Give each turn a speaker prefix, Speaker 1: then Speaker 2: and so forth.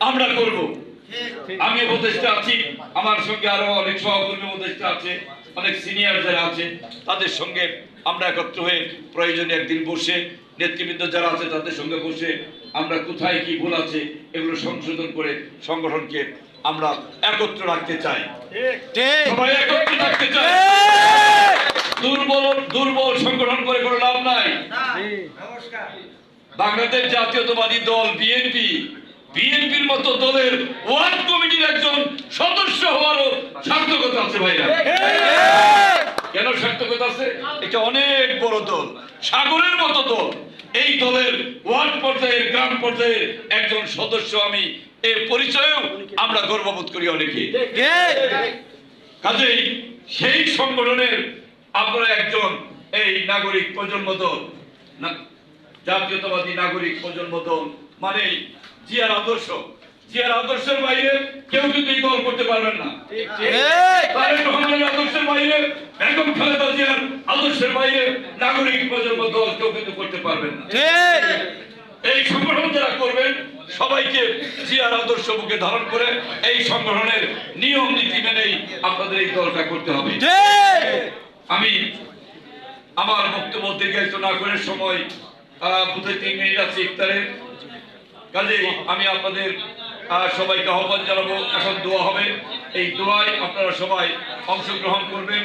Speaker 1: আমরা করব। আমি উপদেষ্টা আছি, আমার সঙ্গে আরো অনেক সহকর্মী উপদেষ্টা আছে, অনেক সিনিয়র যারা আছে, তাদের সঙ্গে আমরা একত্র হয়ে প্রয়োজনে একদিন বসে নেতৃবৃন্দ যারা আছে তাদের সঙ্গে বসে আমরা কোথায় কি ভুল আছে এগুলো সংশোধন করে সংগঠনকে আমরা একত্র রাখতে চাই। সবাই একত্র রাখতে চাই। দুর্বল সংগঠন করে কোনো লাভ নাই। বাংলাদেশ জাতীয়তাবাদী দল বিএনপির মতো দলের ওয়ার্ড কমিটির একজন সদস্য হওয়ারও সার্থকতা আছে ভাইরা। কেন সার্থকতা আছে? এটা অনেক বড় দল, সাগরের মতো দল। এই দলের ওয়ার্ড পর্যায়ের, গ্রাম পর্যায়ের একজন সদস্য আমি, এই পরিচয়েও আমরা গর্ববোধ করি অনেকে। কাজেই সেই সংগঠনের আপনারা একজন এই নাগরিক প্রজন্ম দল, জাতীয়তাবাদী নাগরিক প্রজন্ম দল মানে জিয়ার আদর্শের বাইরে কেউ কিন্তু এই দল করতে পারবেন না। তারেক রহমানের আদর্শের বাইরে, বেগম খালেদা জিয়ার আদর্শের বাইরে নাগরিক প্রজন্ম দল কেউ কিন্তু করতে পারবেন না। এই সংগঠন যারা করবেন সবাইকে জিয়ার আদর্শ বুকে ধারণ করে এই সংগঠনের নিয়ম নীতি মেনেই আপনাদের এই দলটা করতে হবে। আমি আমার বক্তব্য দীর্ঘায়িত না করে সময় বোধহয় 3 মিনিট আছে ইফতারের, কাজেই আমি আপনাদের সবাইকে আহ্বান জানাবো। এখন দোয়া হবে, এই দোয়ায় আপনারা সবাই অংশগ্রহণ করবেন।